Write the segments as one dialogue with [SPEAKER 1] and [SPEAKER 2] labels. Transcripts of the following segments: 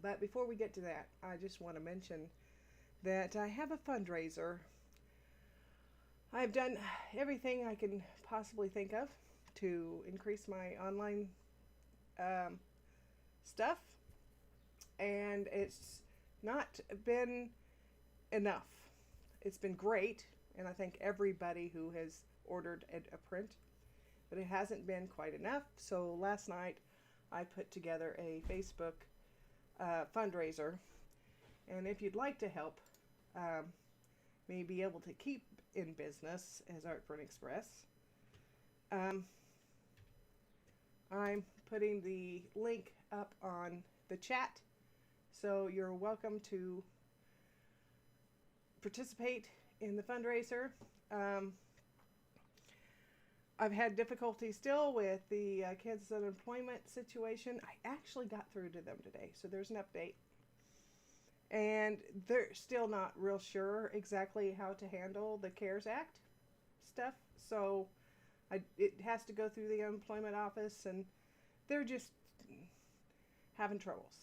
[SPEAKER 1] But before we get to that, I just want to mention that I have a fundraiser. I've done everything I can possibly think of to increase my online um, stuff, and it's not been enough. It's been great, and I thank everybody who has ordered a print, but it hasn't been quite enough. So last night I put together a Facebook fundraiser, and if you'd like to help me be able to keep in business as Art Print Express, um, I'm putting the link up on the chat, so you're welcome to participate in the fundraiser. I've had difficulty still with the Kansas unemployment situation. I actually got through to them today, so there's an update. And they're still not real sure exactly how to handle the CARES Act stuff. So it has to go through the unemployment office, and they're just having troubles,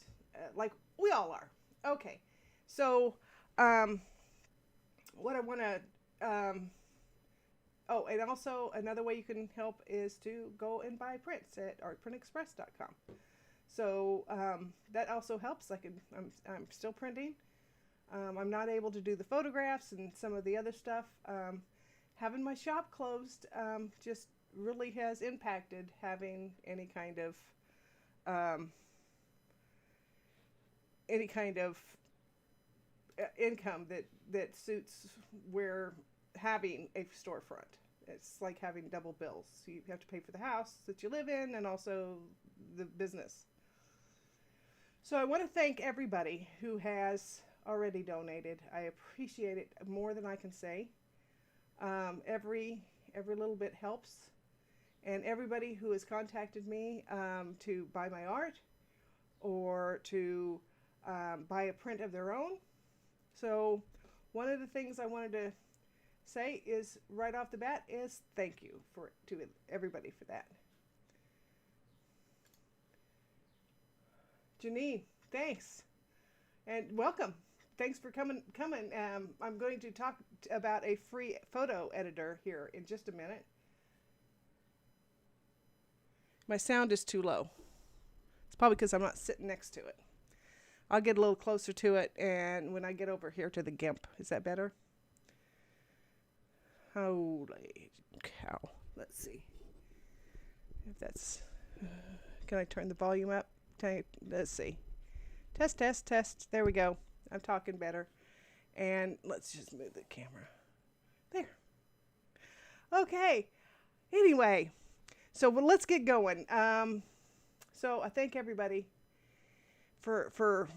[SPEAKER 1] like we all are. Okay, so what I want to oh, and also another way you can help is to go and buy prints at artprintexpress.com. So that also helps. I'm still printing. I'm not able to do the photographs and some of the other stuff. Having my shop closed just really has impacted having any kind of income that suits where having a storefront. It's like having double bills. So you have to pay for the house that you live in and also the business. So I want to thank everybody who has already donated. I appreciate it more than I can say. Every little bit helps. And everybody who has contacted me to buy my art or to buy a print of their own. So one of the things I wanted to say is right off the bat is thank you to everybody for that. Janine, thanks, and welcome. Thanks for coming. I'm going to talk about a free photo editor here in just a minute. My sound is too low. It's probably because I'm not sitting next to it. I'll get a little closer to it, and when I get over here to the Gimp, is that better? Holy cow. Let's see if that's... can I turn the volume up? Let's see. Test. There we go. I'm talking better. And let's just move the camera. There. Okay. Anyway, so let's get going. So I thank everybody for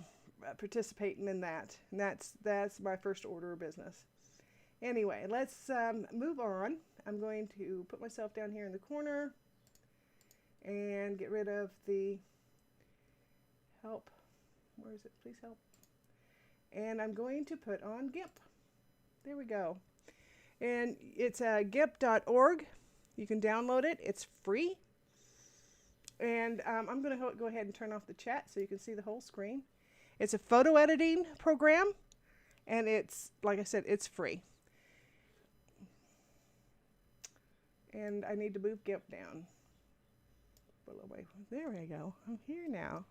[SPEAKER 1] participating in that. And that's my first order of business. Anyway, let's move on. I'm going to put myself down here in the corner and get rid of the help. Where is it? Please help. And I'm going to put on Gimp. There we go. And it's gimp.org. You can download it. It's free. And I'm going to go ahead and turn off the chat so you can see the whole screen. It's a photo editing program, and it's, like I said, it's free. And I need to move Gimp down. There we go. I'm here now.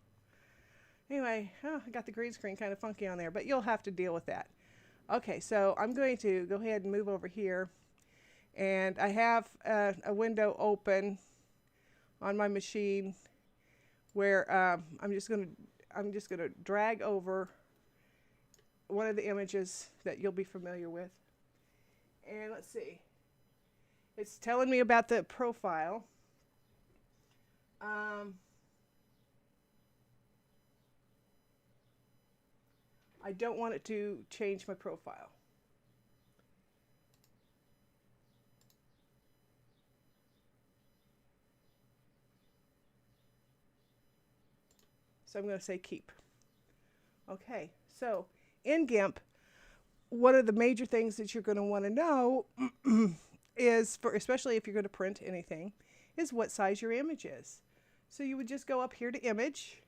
[SPEAKER 1] Anyway, I got the green screen kind of funky on there, but you'll have to deal with that. Okay, so I'm going to go ahead and move over here. And I have a window open on my machine where I'm just going to drag over one of the images that you'll be familiar with. And let's see. It's telling me about the profile. I don't want it to change my profile. So I'm going to say keep. Okay, so in Gimp, one of the major things that you're going to want to know is, especially if you're going to print anything, is what size your image is. So you would just go up here to image,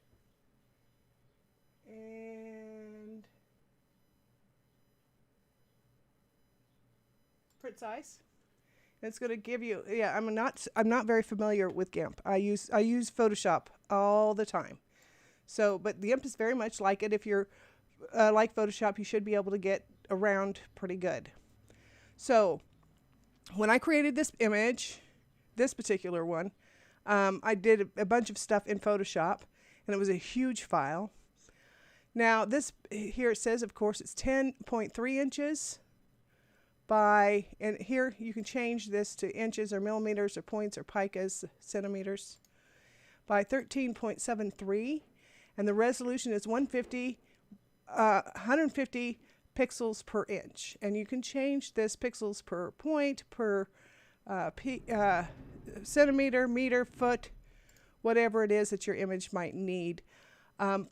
[SPEAKER 1] print size. It's going to give you, yeah, I'm not very familiar with Gimp. I use Photoshop all the time. So, but the Gimp is very much like it. If you're like Photoshop, you should be able to get around pretty good. So, when I created this image, this particular one, I did a bunch of stuff in Photoshop, and it was a huge file. Now, this here it says, of course, it's 10.3 inches by, and here you can change this to inches or millimeters or points or picas, centimeters, by 13.73, and the resolution is 150 pixels per inch, and you can change this pixels per point, per centimeter, meter, foot, whatever it is that your image might need.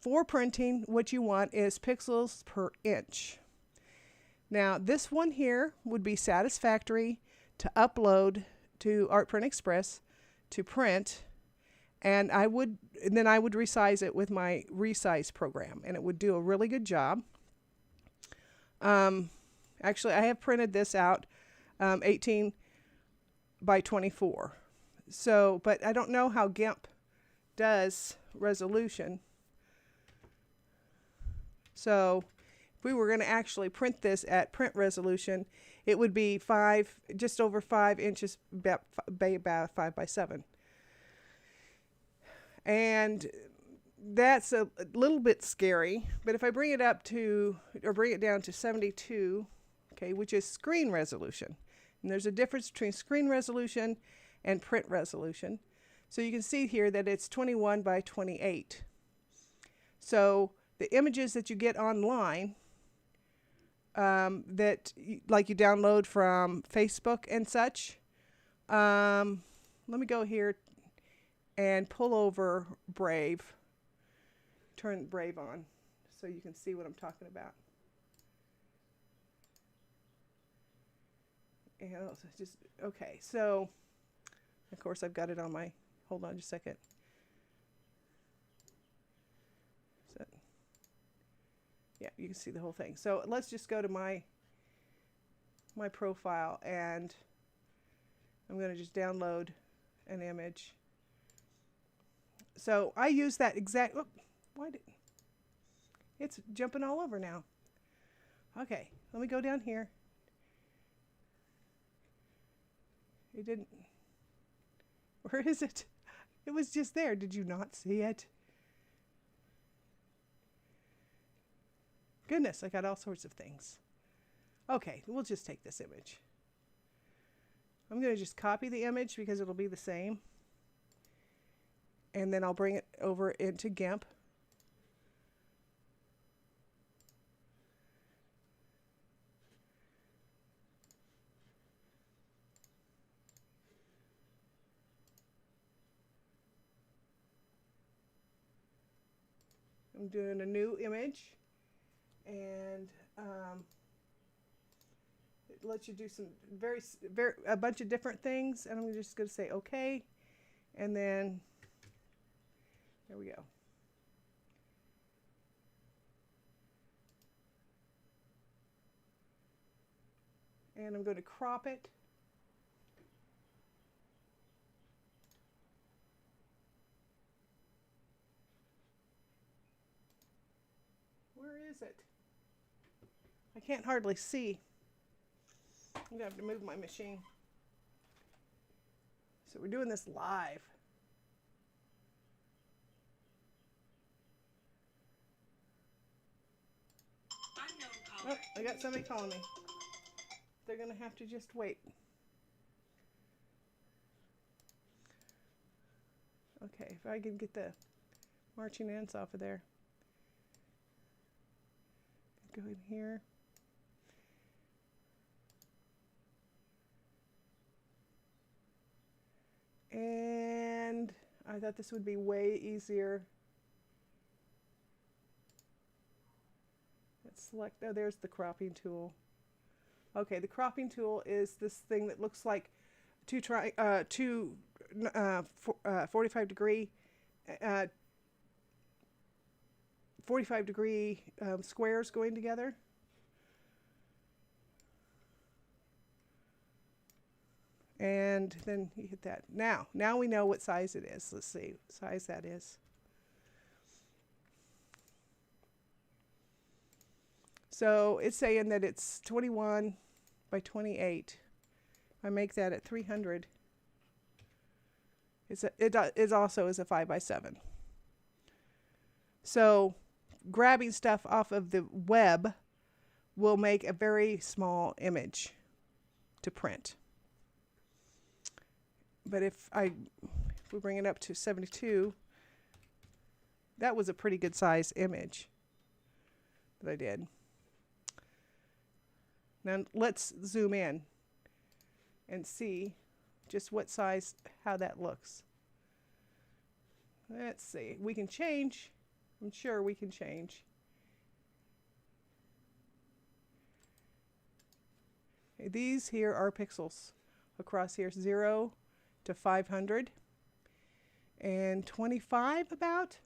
[SPEAKER 1] For printing, what you want is pixels per inch. Now, this one here would be satisfactory to upload to ArtPrint Express to print, and then I would resize it with my resize program, and it would do a really good job. Actually, I have printed this out 18 by 24. So, but I don't know how Gimp does resolution. So, if we were going to actually print this at print resolution, it would be just over 5 inches, about 5 by 7. And that's a little bit scary, but if I bring it down to 72, okay, which is screen resolution, and there's a difference between screen resolution and print resolution. So you can see here that it's 21 by 28. So the images that you get online, that like you download from Facebook and such, let me go here and pull over Brave. Turn Brave on so you can see what I'm talking about. And just, okay, so of course I've got it on my, hold on just a second. So, yeah, you can see the whole thing. So let's just go to my profile, and I'm going to just download an image. So I use that exact, it's jumping all over now. Okay, let me go down here. It didn't, where is it? It was just there. Did you not see it? Goodness, I got all sorts of things. Okay, we'll just take this image. I'm going to just copy the image because it'll be the same. And then I'll bring it over into Gimp. I'm doing a new image, and it lets you do some a bunch of different things, and I'm just going to say okay, and then there we go. And I'm going to crop it. Where is it? I can't hardly see. I'm going to have to move my machine. So we're doing this live. Oh, I got somebody calling me. They're going to have to just wait. Okay, if I can get the marching ants off of there. Go in here. And I thought this would be way easier. Let's select, oh, there's the cropping tool. Okay, the cropping tool is this thing that looks like two 45 degree squares going together. And then you hit that. Now we know what size it is. Let's see what size that is. So it's saying that it's 21 by 28. I make that at 300. It also is a 5 by 7. So grabbing stuff off of the web will make a very small image to print. But if we bring it up to 72, that was a pretty good size image that I did. Now let's zoom in and see just what size, how that looks. Let's see, we can change. I'm sure we can change. Okay, these here are pixels. Across here, 0 to 500 and 25 about.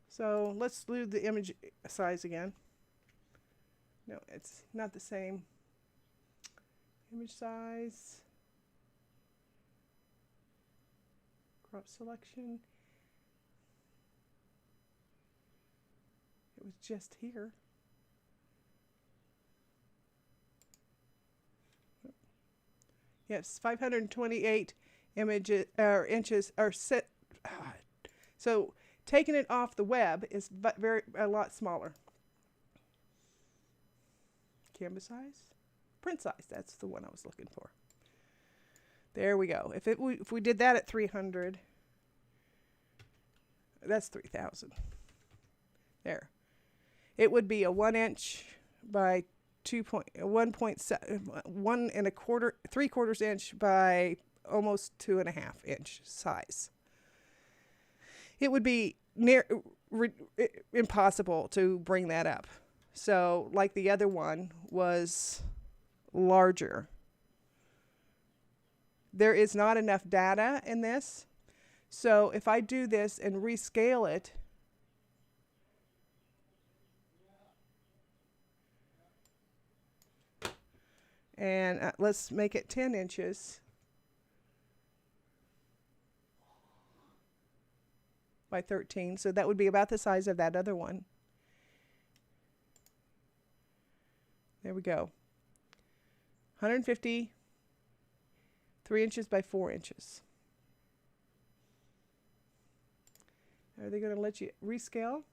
[SPEAKER 1] So let's do the image size again. No, it's not the same. Image size. Crop selection. It was just here. Yes, 528 images or inches are set. So taking it off the web is a lot smaller. Canvas size, print size. That's the one I was looking for. There we go. If we did that at 300, that's 3,000. There. It would be a 1 inch by 1 and a quarter, 3/4 inch by almost 2.5 inch size. It would be impossible to bring that up. So like the other one was larger. There is not enough data in this. So if I do this and rescale it, and let's make it 10 inches by 13. So that would be about the size of that other one. There we go. 150, 3 inches by 4 inches. Are they going to let you rescale?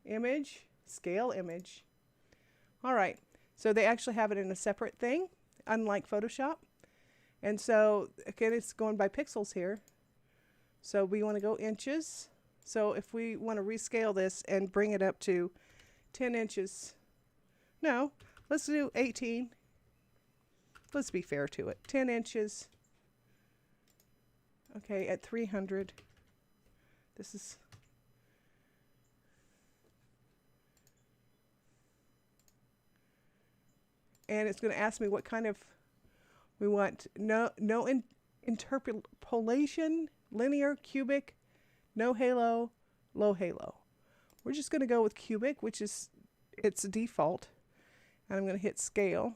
[SPEAKER 1] Image, scale image. All right. So they actually have it in a separate thing, unlike Photoshop. And so, again, it's going by pixels here. So we want to go inches. So if we want to rescale this and bring it up to 10 inches, no, let's do 18. Let's be fair to it. 10 inches. Okay, at 300. This is... And it's going to ask me what kind of... We want no interpolation, linear, cubic, no halo, low halo. We're just going to go with cubic, which is its default. And I'm going to hit scale.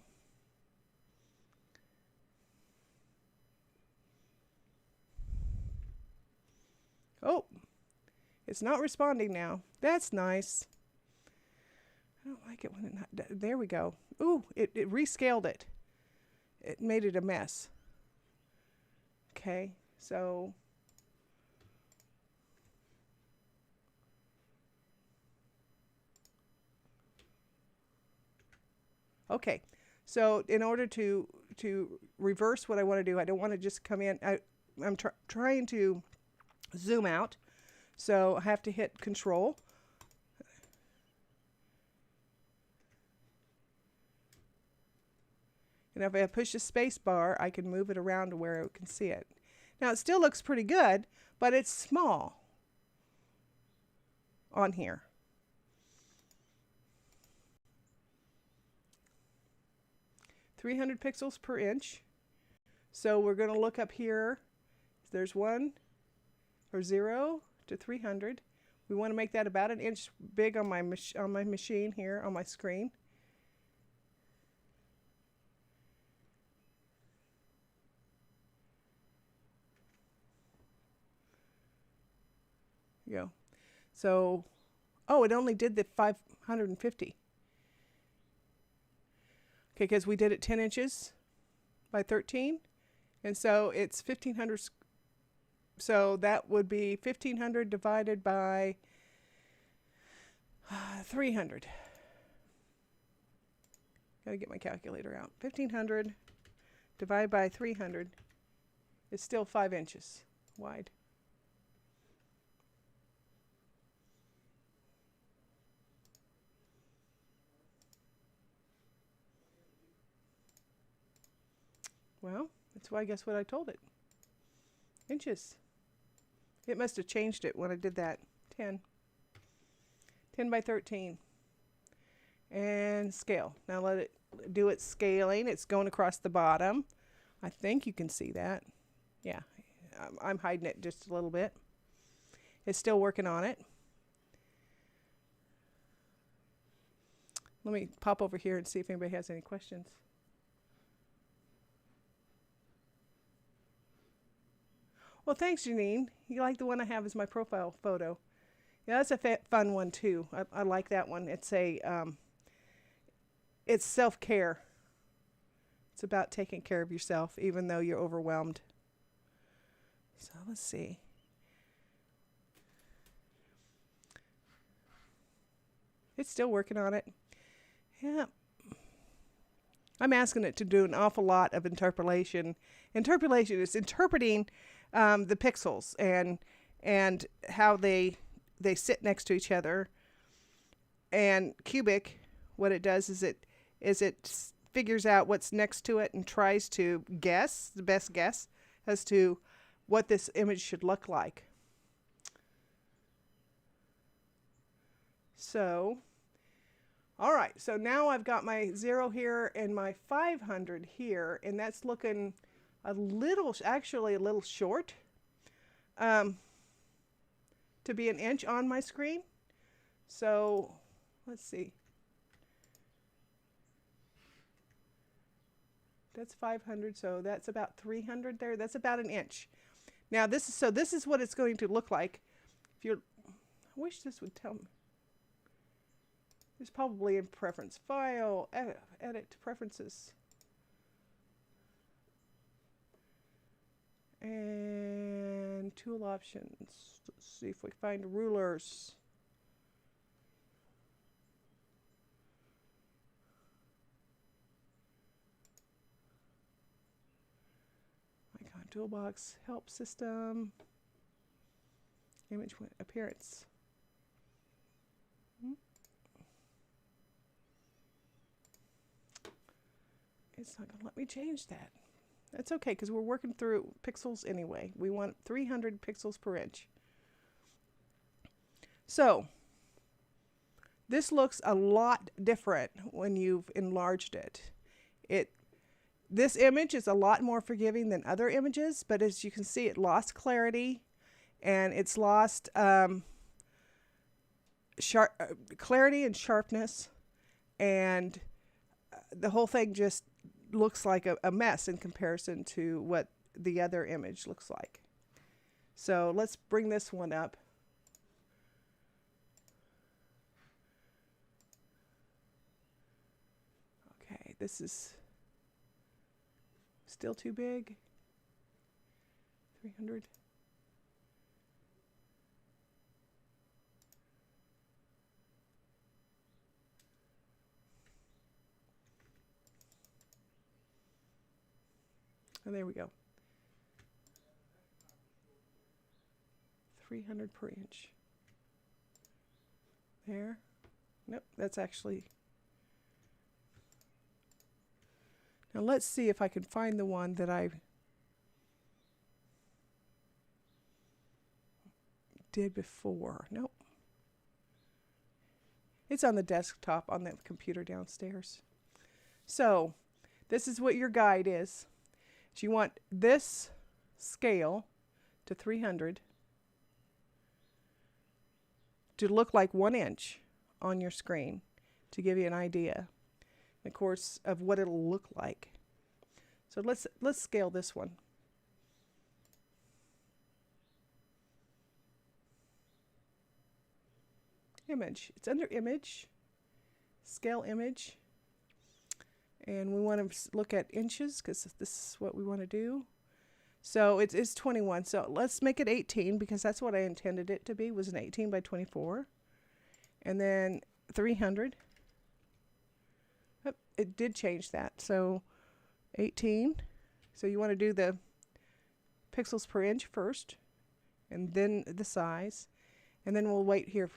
[SPEAKER 1] Oh, it's not responding now. That's nice. I don't like it when it not. There we go. Ooh, it rescaled it. It made it a mess. Okay, so okay, so in order to reverse what I want to do, I don't want to just come in. I'm trying to zoom out, so I have to hit Control. And if I push the space bar, I can move it around to where I can see it. Now it still looks pretty good, but it's small on here. .300 pixels per inch. So we're going to look up here. There's 1 or 0 to 300. We want to make that about an inch big on my machine here on my screen. go. So, oh, it only did the 550. Okay, because we did it 10 inches by 13. And so it's 1,500. So that would be 1,500 divided by 300. Gotta get my calculator out. 1,500 divided by 300 is still 5 inches wide. Well, that's why I guess what I told it. Inches. It must have changed it when I did that. 10. 10 by 13. And scale. Now let it do its scaling. It's going across the bottom. I think you can see that. Yeah, I'm hiding it just a little bit. It's still working on it. Let me pop over here and see if anybody has any questions. Well, thanks, Janine. You like the one I have as my profile photo. Yeah, that's a fun one, too. I like that one. It's it's self-care. It's about taking care of yourself, even though you're overwhelmed. So let's see. It's still working on it. Yeah. I'm asking it to do an awful lot of interpolation. Interpolation is interpreting the pixels and how they sit next to each other. And cubic, what it does is it figures out what's next to it and tries to guess, the best guess, as to what this image should look like. So, all right, so now I've got my 0 here and my 500 here, and that's looking actually a little short to be an inch on my screen. So, let's see. That's 500, so that's about 300 there. That's about an inch. Now this is what it's going to look like. I wish this would tell me. There's probably in preference file, edit preferences. And tool options. Let's see if we find rulers. Icon toolbox, help system, image appearance. It's not going to let me change that. That's okay, because we're working through pixels anyway. We want 300 pixels per inch. So, this looks a lot different when you've enlarged it. This image is a lot more forgiving than other images, but as you can see, it lost clarity, and it's lost clarity and sharpness, and the whole thing just looks like a mess in comparison to what the other image looks like. So let's bring this one up. Okay, this is still too big. 300. And there we go. 300 per inch. There. Nope, that's actually... Now let's see if I can find the one that I did before. Nope. It's on the desktop on the computer downstairs. So, this is what your guide is. So you want this scale to 300 to look like 1 inch on your screen to give you an idea, of course, of what it'll look like. So let's scale this one. image. It's under image, scale image. And we want to look at inches because this is what we want to do. So it is 21. So let's make it 18 because that's what I intended it to be, was an 18 by 24. And then 300. Oh, it did change that. So 18. So you want to do the pixels per inch first, and then the size. And then we'll wait here.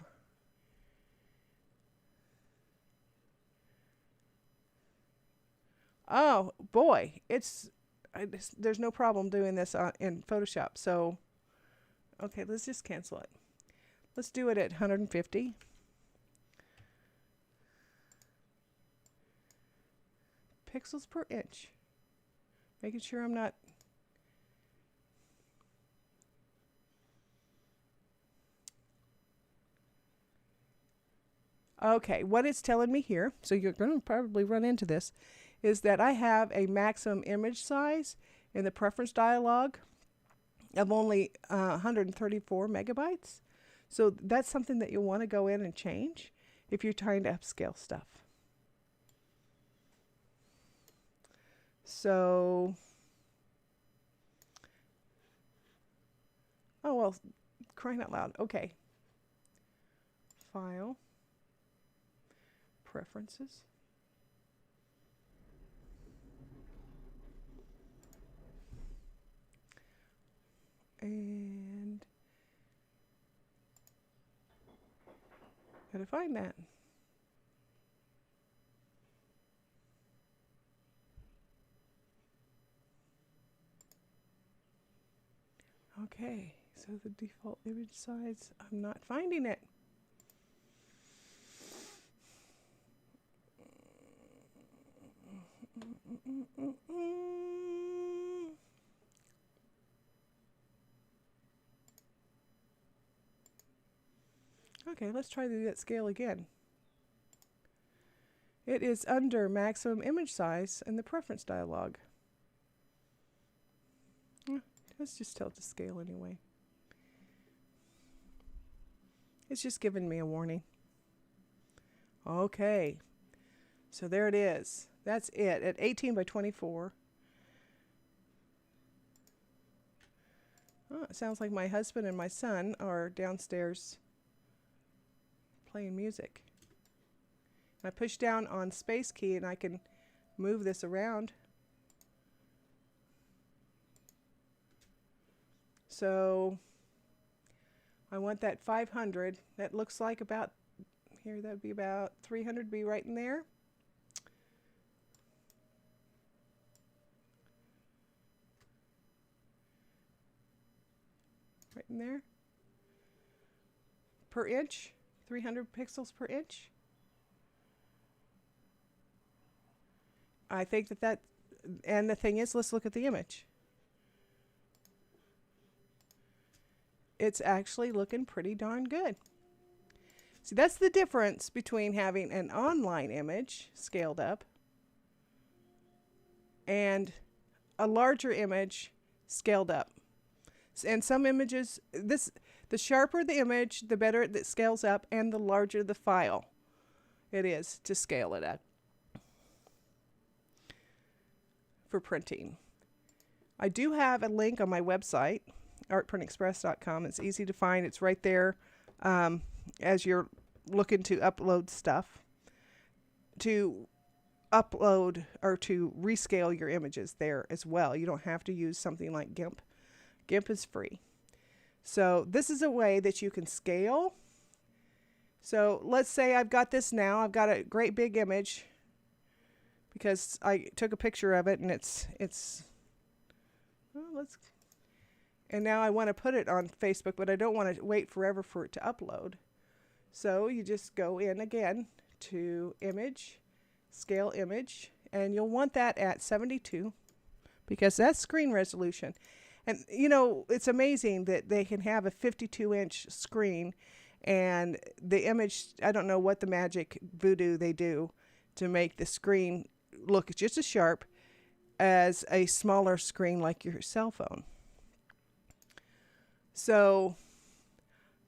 [SPEAKER 1] Oh boy, there's no problem doing this in Photoshop. So, okay, let's just cancel it. Let's do it at 150. Pixels per inch. Making sure I'm not. Okay, what it's telling me here, so you're going to probably run into this, is that I have a maximum image size in the preference dialog of only 134 megabytes. So that's something that you'll want to go in and change if you're trying to upscale stuff. So, oh well, crying out loud. Okay. File. Preferences. And gotta find that. Okay, so the default image size, I'm not finding it. Okay, let's try to do that scale again. It is under maximum image size in the preference dialog. Let's just tell it to scale anyway. It's just giving me a warning. Okay, so there it is. That's it at 18 by 24. Oh, it sounds like my husband and my son are downstairs playing music. I push down on space key and I can move this around. So I want that 500. That looks like about here, that would be about 300, be right in there. Right in there. Per inch, 300 pixels per inch. I think that, and the thing is, let's look at the image. It's actually looking pretty darn good. See, that's the difference between having an online image scaled up and a larger image scaled up. And some images, the sharper the image, the better it scales up, and the larger the file it is to scale it up for printing. I do have a link on my website, artprintexpress.com. It's easy to find. It's right there as you're looking to upload stuff, to upload or to rescale your images there as well. You don't have to use something like Gimp. Gimp is free. So this is a way that you can scale. So let's say I've got this now. I've got a great big image because I took a picture of it, and and now I want to put it on Facebook, but I don't want to wait forever for it to upload. So you just go in again to image, scale image, and you'll want that at 72 because that's screen resolution. And you know, it's amazing that they can have a 52-inch screen, and the image, I don't know what the magic voodoo they do to make the screen look just as sharp as a smaller screen like your cell phone. So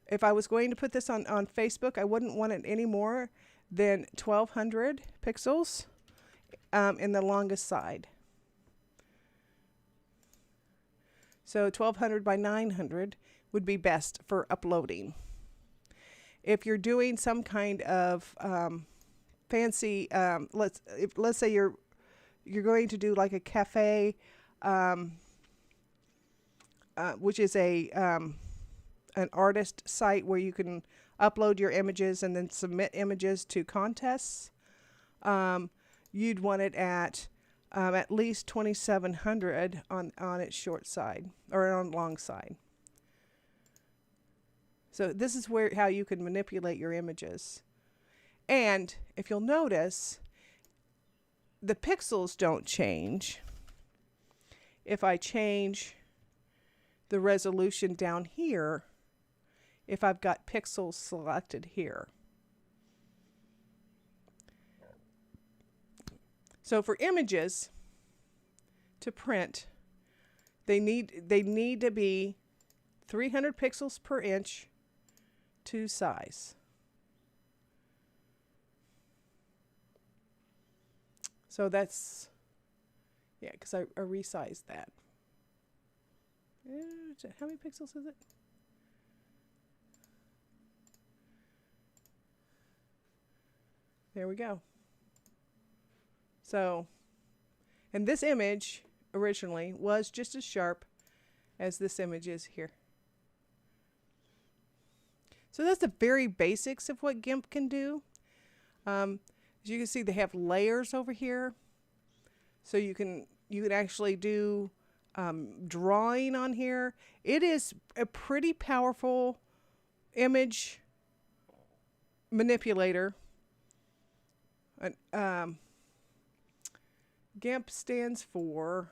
[SPEAKER 1] if I was going to put this on Facebook, I wouldn't want it any more than 1200 pixels in the longest side. So 1200 by 900 would be best for uploading. If you're doing some kind of fancy, let's say you're going to do like a cafe, which is an artist site where you can upload your images and then submit images to contests. You'd want it at least 2700 on its short side or on long side. So this is how you can manipulate your images. And if you'll notice, the pixels don't change if I change the resolution down here if I've got pixels selected here. So for images to print, they need to be 300 pixels per inch to size. So that's, yeah, because I resized that. How many pixels is it? There we go. So, and this image originally was just as sharp as this image is here. So that's the very basics of what Gimp can do. As you can see, they have layers over here. So you can actually do drawing on here. It is a pretty powerful image manipulator. Gimp stands for,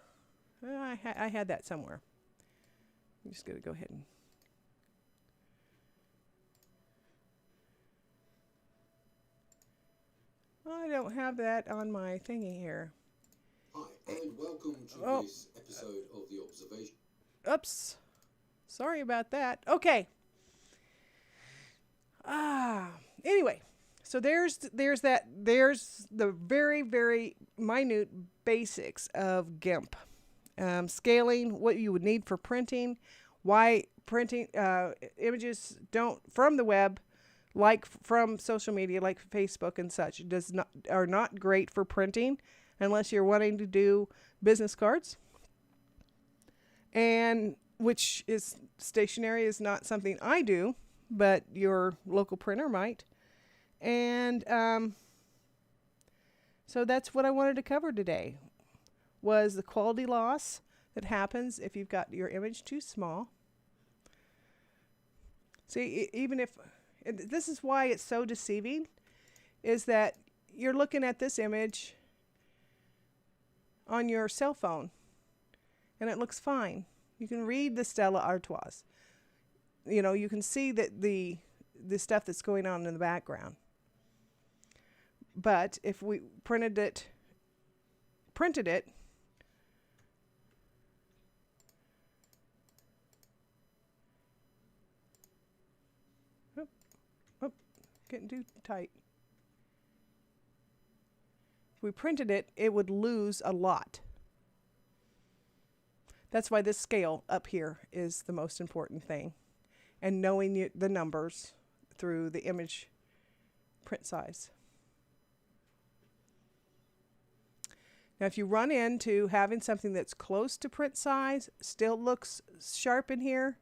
[SPEAKER 1] I had that somewhere. I'm just going to go ahead and. I don't have that on my thingy here.
[SPEAKER 2] Hi, and welcome to this episode of The Observation.
[SPEAKER 1] Oops. Sorry about that. Okay. Anyway, so there's the very, very minute basics of Gimp. Scaling, what you would need for printing, why printing images from the web, like from social media, like Facebook and such, are not great for printing unless you're wanting to do business cards, and which is stationery is not something I do, but your local printer might. And so that's what I wanted to cover today, was the quality loss that happens if you've got your image too small. See, even if, and this is why it's so deceiving, is that you're looking at this image on your cell phone and it looks fine. You can read the Stella Artois. You know, you can see that the stuff that's going on in the background. But if we printed it, getting too tight. If we printed it, it would lose a lot. That's why this scale up here is the most important thing. And knowing the numbers through the image print size. Now, if you run into having something that's close to print size, still looks sharp in here,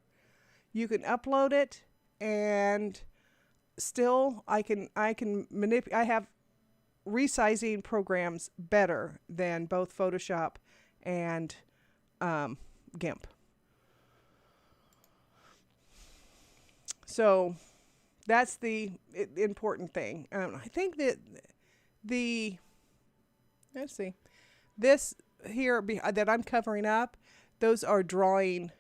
[SPEAKER 1] you can upload it, and still I have resizing programs better than both Photoshop and Gimp. So that's the important thing. I think that let's see, this here that I'm covering up, those are drawing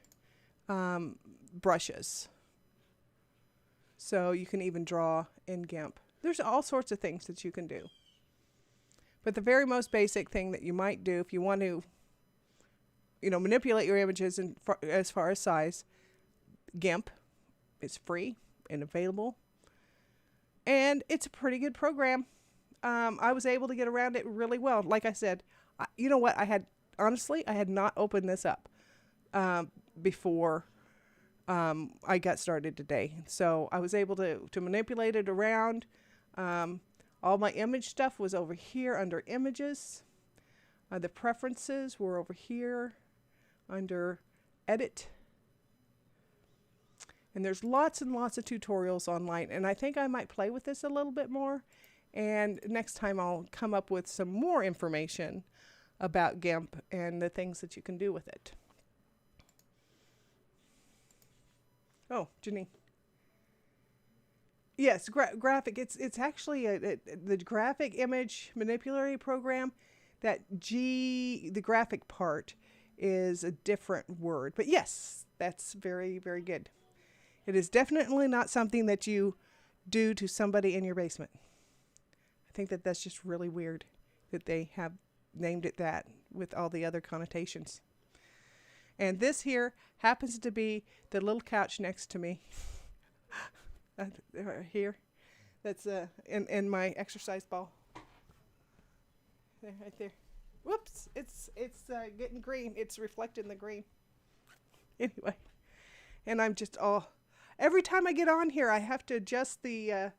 [SPEAKER 1] brushes. So you can even draw in Gimp. There's all sorts of things that you can do. But the very most basic thing that you might do if you want to, manipulate your images as far as size, Gimp. It's free. and available. And it's a pretty good program. I was able to get around it really well. Like I said, you know what? I had not opened this up before I got started today. So I was able to manipulate it around. All my image stuff was over here under images. The preferences were over here under edit. And there's lots and lots of tutorials online. And I think I might play with this a little bit more. And next time I'll come up with some more information about Gimp and the things that you can do with it. Oh, Janine. Yes, graphic. It's actually the graphic image manipulatory program. That the graphic part is a different word. But yes, that's very, very good. It is definitely not something that you do to somebody in your basement. I think that's just really weird that they have named it that with all the other connotations. And this here happens to be the little couch next to me. Here. That's in my exercise ball. There, right there. Whoops! It's getting green. It's reflecting the green. Anyway, and I'm just every time I get on here, I have to adjust the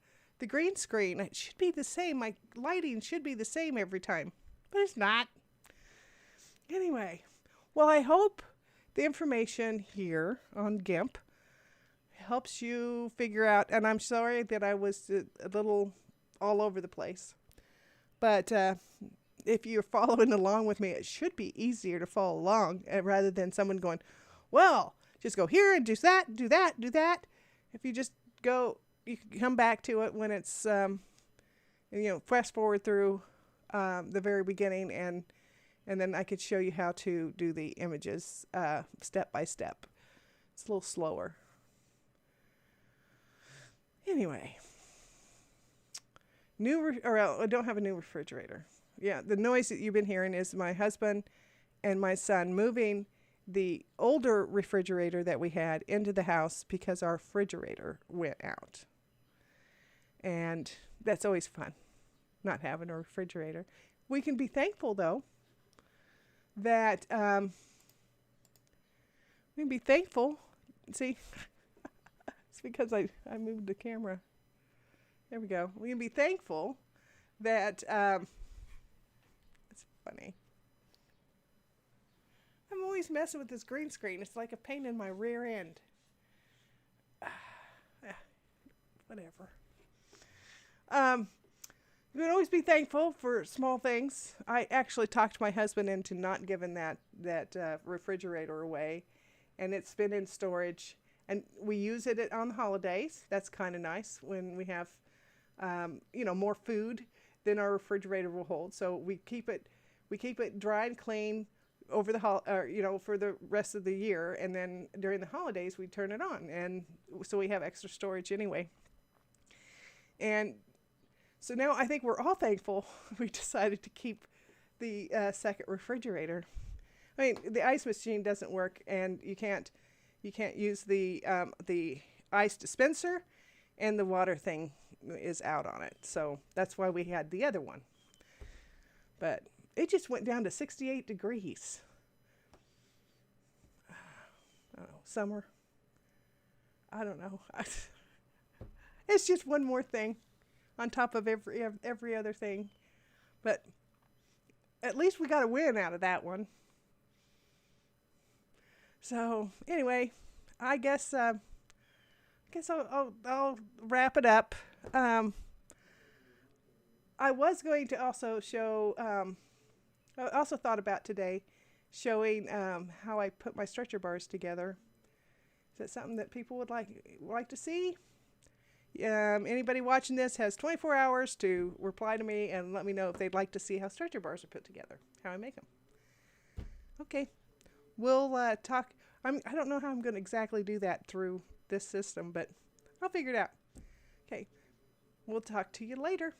[SPEAKER 1] green screen. It should be the same. My lighting should be the same every time, but it's not. Anyway, well, I hope the information here on Gimp helps you figure out, and I'm sorry that I was a little all over the place, but if you're following along with me, it should be easier to follow along rather than someone going, well, just go here and do that, do that, do that. If you just go, you can come back to it when it's, fast forward through the very beginning, and then I could show you how to do the images step by step. It's a little slower. Anyway, I don't have a new refrigerator. Yeah, the noise that you've been hearing is my husband and my son moving the older refrigerator that we had into the house because our refrigerator went out. And that's always fun, not having a refrigerator. We can be thankful, though, that we can be thankful. See, it's because I moved the camera. There we go. We can be thankful that it's funny. I'm always messing with this green screen. It's like a pain in my rear end. Whatever. You can always be thankful for small things. I actually talked my husband into not giving that refrigerator away, and it's been in storage. And we use it on the holidays. That's kind of nice when we have, more food than our refrigerator will hold. So we keep it dry and clean over the for the rest of the year, and then during the holidays we turn it on, and so we have extra storage anyway. And so now I think we're all thankful we decided to keep the second refrigerator. I mean, the ice machine doesn't work, and you can't use the ice dispenser, and the water thing is out on it. So that's why we had the other one. But it just went down to 68 degrees. I don't know, summer. I don't know. It's just one more thing on top of every other thing. But at least we got a win out of that one. So anyway, I guess I'll wrap it up. I was going to also show. I also thought about today showing how I put my stretcher bars together. Is that something that people would like to see? Anybody watching this has 24 hours to reply to me and let me know if they'd like to see how stretcher bars are put together, how I make them. Okay, we'll talk. I don't know how I'm going to exactly do that through this system, but I'll figure it out. Okay, we'll talk to you later.